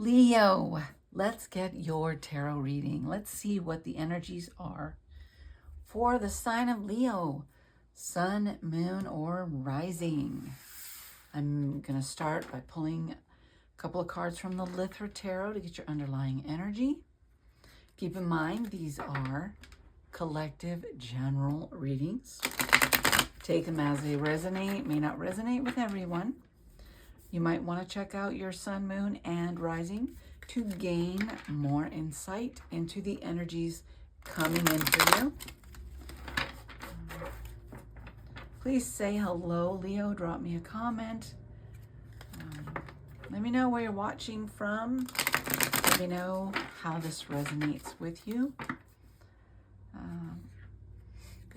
Leo, let's get your tarot reading. Let's see what the energies are for the sign of Leo, sun, moon, or rising. I'm going to start by pulling a couple of cards from the Lithra Tarot to get your underlying energy. Keep in mind, these are collective general readings. Take them as they resonate, may not resonate with everyone. You might want to check out your sun, moon, and rising to gain more insight into the energies coming in for you. Please say hello, Leo. Drop me a comment. Let me know where you're watching from. Let me know how this resonates with you.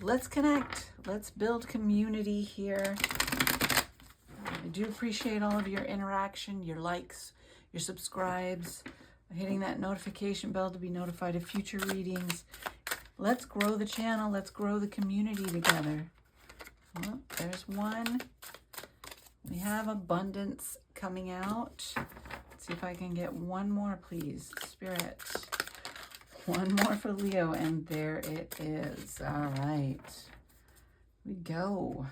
Let's connect. Let's build community here. I do appreciate all of your interaction, your likes, your subscribes, hitting that notification bell to be notified of future readings. Let's grow the channel. Let's grow the community together. Well, there's one. We have abundance coming out. Let's see if I can get one more, please. Spirit. One more for Leo, and there it is. All right. We go.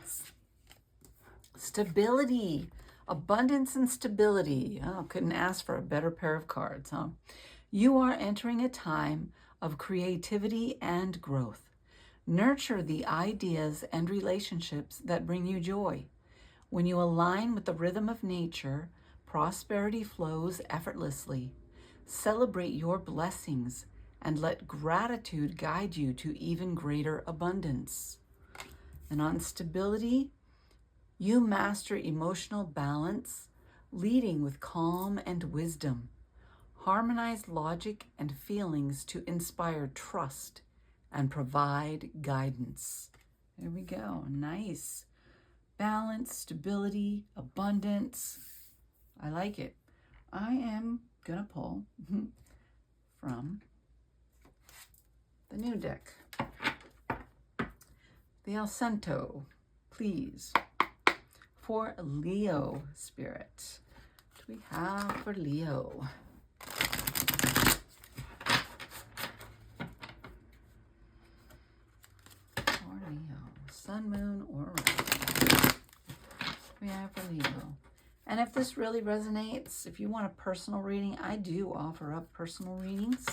Stability. Abundance and stability. Oh, couldn't ask for a better pair of cards, huh? You are entering a time of creativity and growth. Nurture the ideas and relationships that bring you joy. When you align with the rhythm of nature, prosperity flows effortlessly. Celebrate your blessings and let gratitude guide you to even greater abundance. And on stability, you master emotional balance, leading with calm and wisdom. Harmonize logic and feelings to inspire trust and provide guidance. There we go. Nice. Balance, stability, abundance. I like it. I am going to pull from the new deck. The El Cento, please. For Leo, Spirit. What do we have for Leo? For Leo. Sun, moon, or rising. We have for Leo. And if this really resonates, if you want a personal reading, I do offer up personal readings.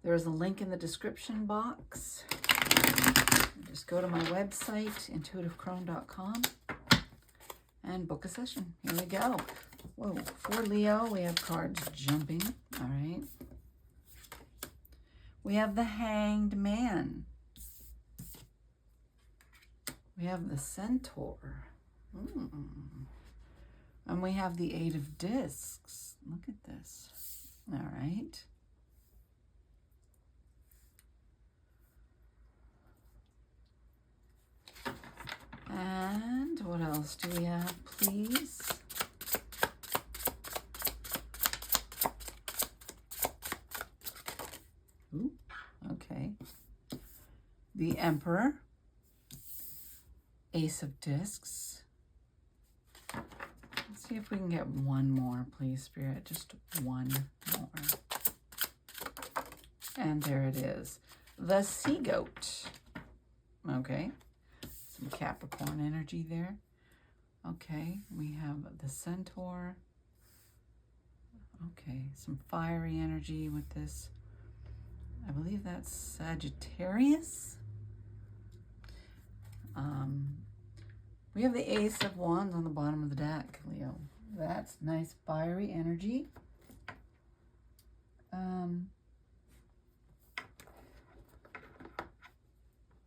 There's a link in the description box. Just go to my website, intuitivecrone.com, and book a session. Here we go. Whoa, for Leo, we have cards jumping. All right. We have the Hanged Man. We have the Centaur. And we have the Eight of Discs. Look at this. All right. And what else do we have, please? Ooh, okay. The Emperor. Ace of Discs. Let's see if we can get one more, please, Spirit. Just one more. And there it is. The Sea Goat. Okay. Some Capricorn energy there. Okay. We have the Centaur. Okay. Some fiery energy with this. I believe that's Sagittarius. We have the Ace of Wands on the bottom of the deck, Leo. That's nice fiery energy.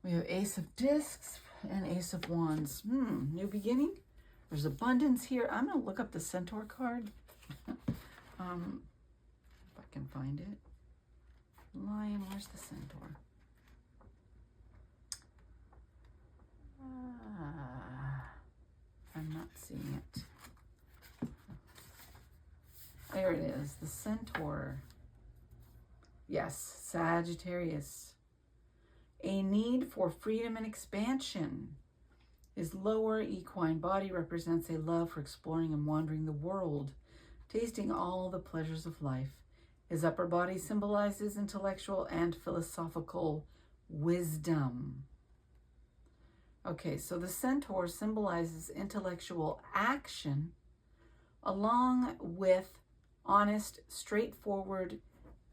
We have Ace of Discs and Ace of Wands. New beginning. There's abundance here. I'm going to look up the Centaur card. If I can find it. Lion, where's the Centaur? I'm not seeing it. There it is, the Centaur. Yes, Sagittarius. A need for freedom and expansion. His lower equine body represents a love for exploring and wandering the world, tasting all the pleasures of life. His upper body symbolizes intellectual and philosophical wisdom. Okay, so the centaur symbolizes intellectual action along with honest, straightforward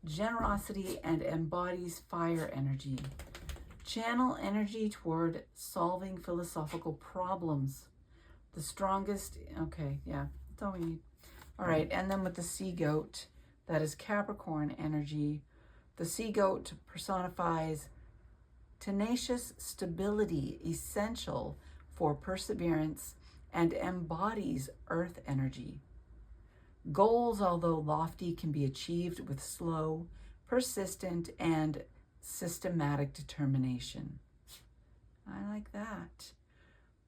generosity, and embodies fire energy. Channel energy toward solving philosophical problems. The strongest, okay, yeah, that's all we need. All right, and then with the sea goat, that is Capricorn energy. The sea goat personifies tenacious stability, essential for perseverance, and embodies earth energy. Goals, although lofty, can be achieved with slow, persistent, and systematic determination. I like that.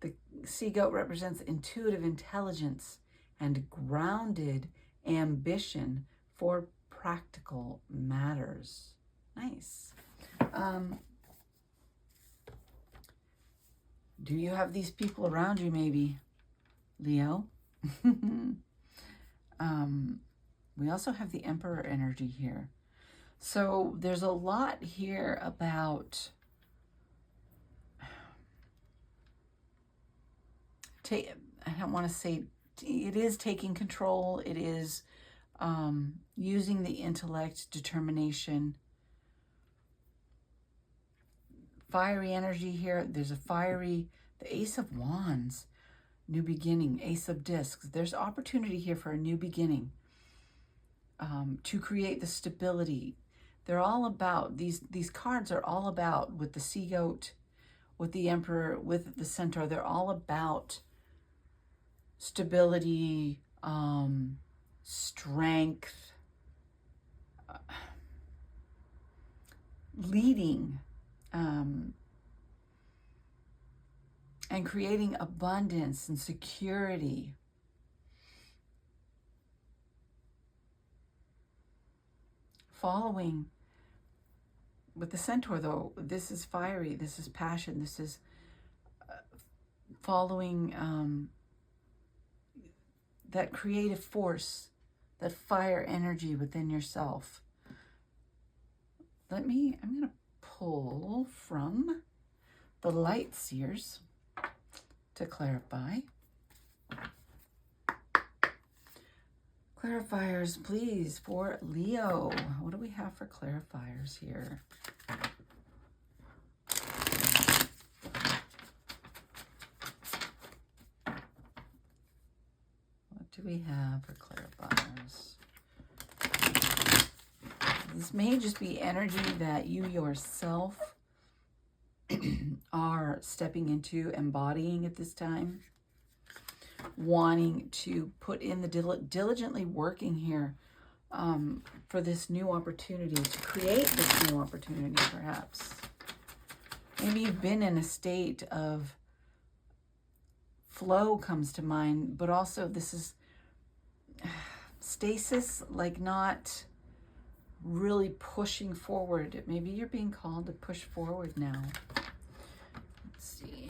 The sea goat represents intuitive intelligence and grounded ambition for practical matters. Nice. Do you have these people around you, maybe, Leo? We also have the Emperor energy here. So there's a lot here about I don't want to say it is taking control. It is using the intellect, determination. Fiery energy here. There's a fiery, the Ace of Wands, new beginning, Ace of Discs. There's opportunity here for a new beginning, to create the stability. They're all about, these cards are all about, with the sea goat, with the Emperor, with the Centaur, they're all about stability, strength, leading, and creating abundance and security. Following with the Centaur, though, this is fiery, this is passion, this is following that creative force, that fire energy within yourself. I'm going to pull from the Light Seers to clarify. Clarifiers, please, for Leo. What do we have for clarifiers here? What do we have for clarifiers? This may just be energy that you yourself are stepping into, embodying at this time, wanting to put in the diligently working here for this new opportunity, to create this new opportunity, perhaps. Maybe you've been in a state of flow, comes to mind, but also this is stasis, like not really pushing forward. Maybe you're being called to push forward now. Let's see.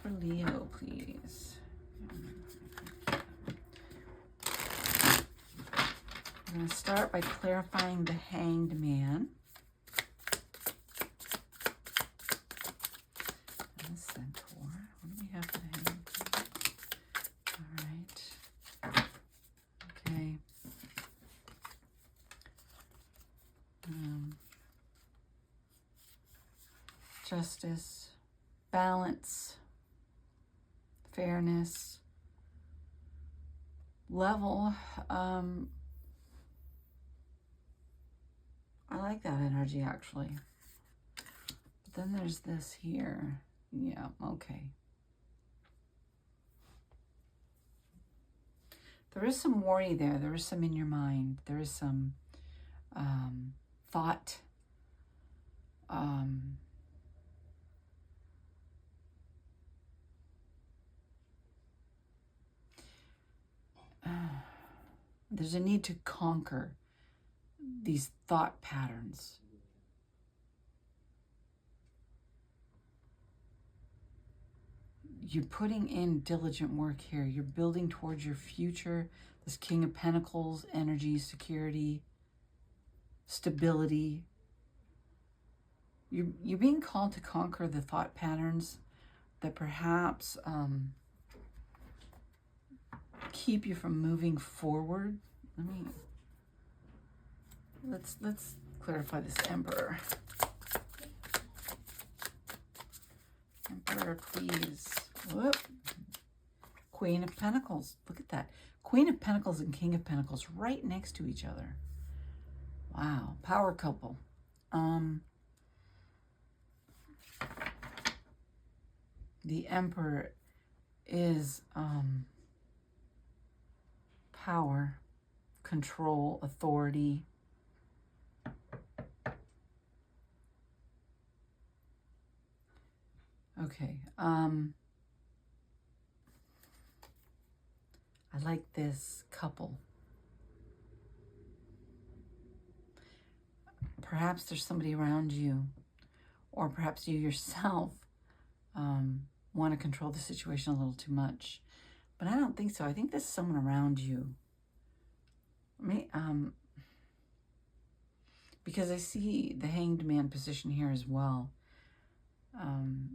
For Leo, please. I'm going to start by clarifying the Hanged Man. And the Centaur. What do we have for the Hanged Man? All right. Okay. Justice, balance, fairness, level. I like that energy, actually. But then there's this here. Yeah, okay. There is some worry there. There is some in your mind. There is some thought. There's a need to conquer these thought patterns. you're putting in diligent work here. You're building towards your future. This King of Pentacles, energy, security, stability. You're being called to conquer the thought patterns that perhaps keep you from moving forward. Let's clarify this Emperor. Emperor, please. Whoop. Queen of Pentacles. Look at that. Queen of Pentacles and King of Pentacles right next to each other. Wow. Power couple. The Emperor is power, control, authority. Okay. I like this couple. Perhaps there's somebody around you, or perhaps you yourself want to control the situation a little too much. But I don't think so. I think there's someone around you. Because I see the Hanged Man position here as well.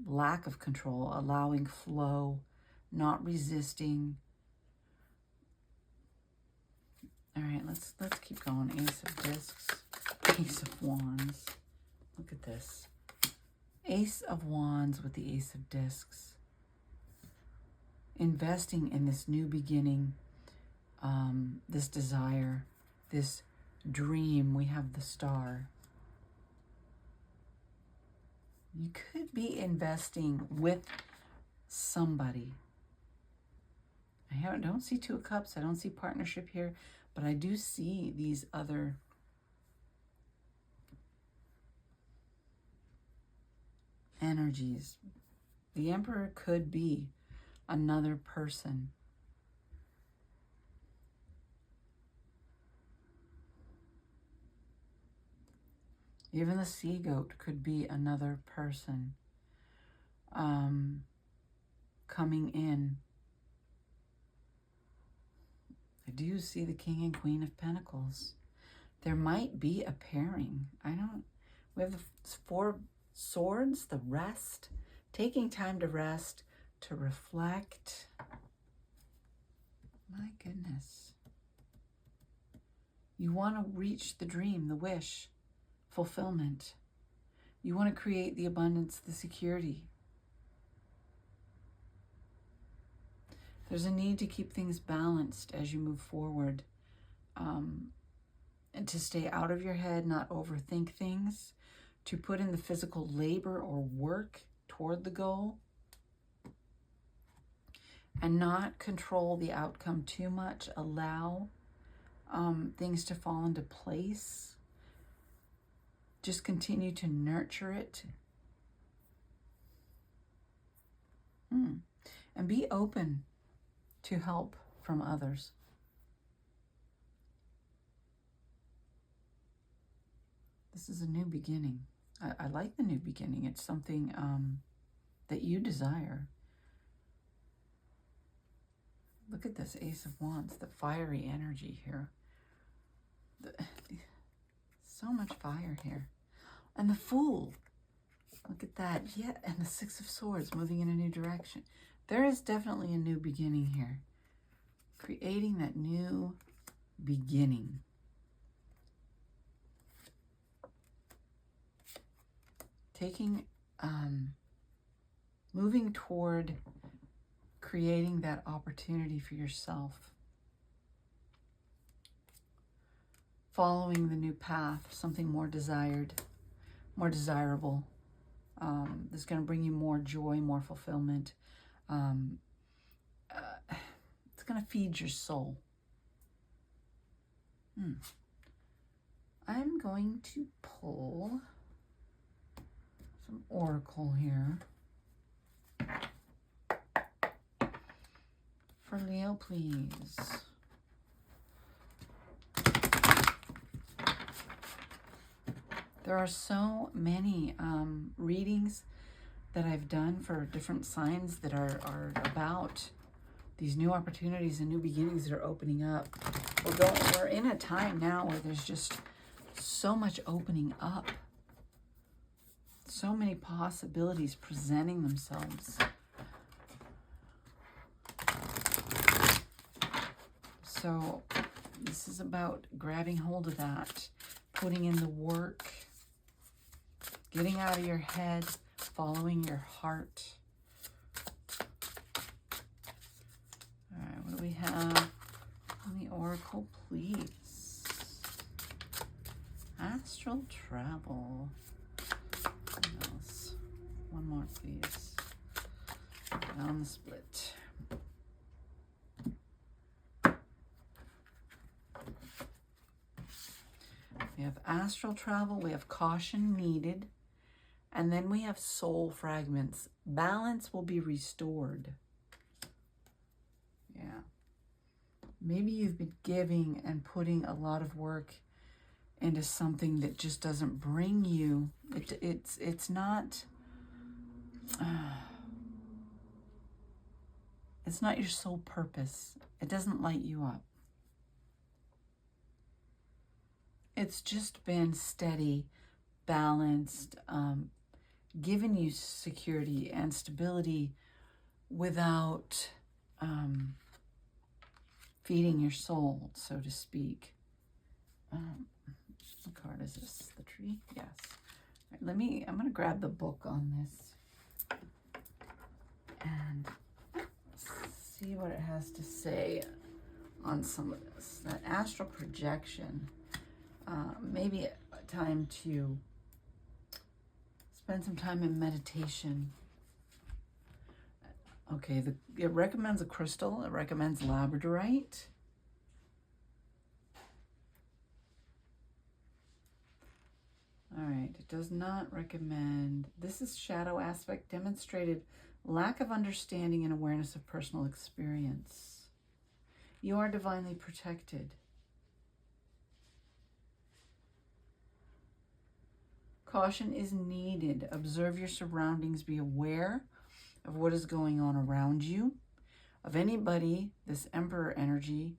Lack of control, allowing flow, not resisting. All right, let's keep going. Ace of Discs, Ace of Wands. Look at this. Ace of Wands with the Ace of Discs. Investing in this new beginning, this desire, this dream. We have the Star. You could be investing with somebody. I don't see Two of Cups. I don't see partnership here, but I do see these other energies. The Emperor could be another person. Even the Sea Goat could be another person coming in. I do see the King and Queen of Pentacles. There might be a pairing. We have the Four of Swords, the rest, taking time to rest, to reflect. My goodness. You want to reach the dream, the wish, fulfillment. You want to create the abundance, the security. There's a need to keep things balanced as you move forward, and to stay out of your head, not overthink things, to put in the physical labor or work toward the goal, and not control the outcome too much. Allow things to fall into place. Just continue to nurture it. And be open to help from others. This is a new beginning. I like the new beginning. It's something that you desire. Look at this Ace of Wands, the fiery energy here. So much fire here. And the Fool. Look at that. Yeah, and the Six of Swords moving in a new direction. There is definitely a new beginning here. Creating that new beginning. Moving toward creating that opportunity for yourself. Following the new path, something more desired, more desirable. That's going to bring you more joy, more fulfillment. It's going to feed your soul. I'm going to pull some oracle here for Leo, please. There are so many readings that I've done for different signs that are about these new opportunities and new beginnings that are opening up. We're in a time now where there's just so much opening up. So many possibilities presenting themselves. So this is about grabbing hold of that, putting in the work, getting out of your head, following your heart. All right, what do we have in the oracle, please? Astral travel. What else? One more, please. On the split. We have astral travel, we have caution needed, and then we have soul fragments. Balance will be restored. Yeah. Maybe you've been giving and putting a lot of work into something that just doesn't bring you. It's not. It's not your sole purpose. It doesn't light you up. It's just been steady, balanced, giving you security and stability without feeding your soul, so to speak. What card is this? The tree? Yes. All right, I'm going to grab the book on this and see what it has to say on some of this. That astral projection. Maybe a time to spend some time in meditation. Okay, it recommends a crystal. It recommends labradorite. All right, it does not recommend. This is shadow aspect demonstrated lack of understanding and awareness of personal experience. You are divinely protected. Caution is needed. Observe your surroundings. Be aware of what is going on around you, of anybody, this Emperor energy,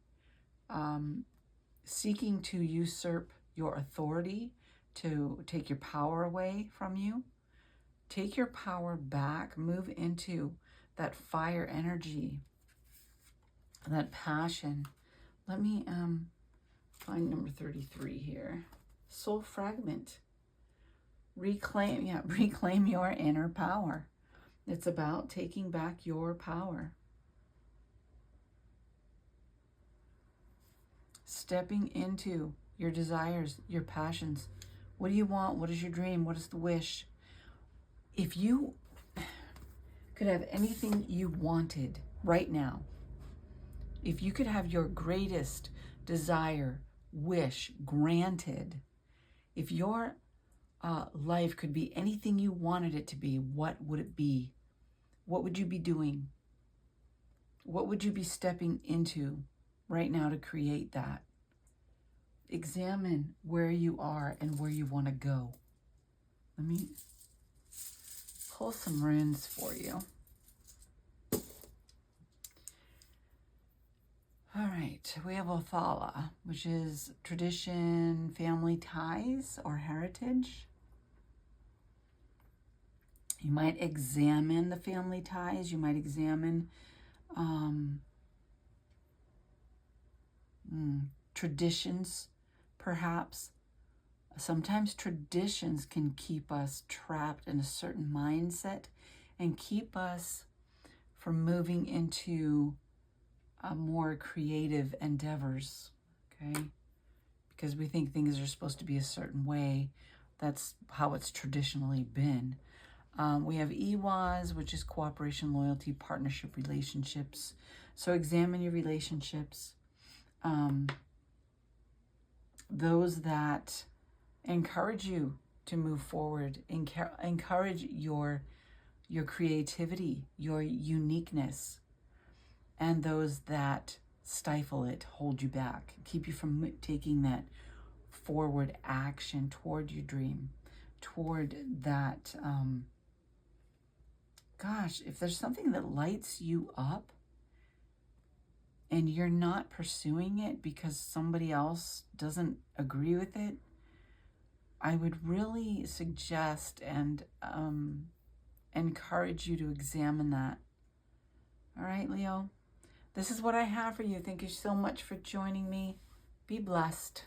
seeking to usurp your authority, to take your power away from you. Take your power back. Move into that fire energy, that passion. Let me find number 33 here. Soul fragment. Reclaim your inner power. It's about taking back your power. Stepping into your desires, your passions. What do you want? What is your dream? What is the wish? If you could have anything you wanted right now, if you could have your greatest desire, wish granted, if your life could be anything you wanted it to be, what would it be? What would you be doing? What would you be stepping into right now to create that? Examine where you are and where you want to go. Let me pull some runes for you. All right, we have Othala, which is tradition, family ties, or heritage. You might examine the family ties. You might examine traditions, perhaps. Sometimes traditions can keep us trapped in a certain mindset and keep us from moving into more creative endeavors, okay? Because we think things are supposed to be a certain way. That's how it's traditionally been. We have EWAs, which is cooperation, loyalty, partnership, relationships. So examine your relationships. Those that encourage you to move forward, encourage your creativity, your uniqueness, and those that stifle it, hold you back, keep you from taking that forward action toward your dream, toward that gosh, if there's something that lights you up and you're not pursuing it because somebody else doesn't agree with it, I would really suggest and encourage you to examine that. All right, Leo, this is what I have for you. Thank you so much for joining me. Be blessed.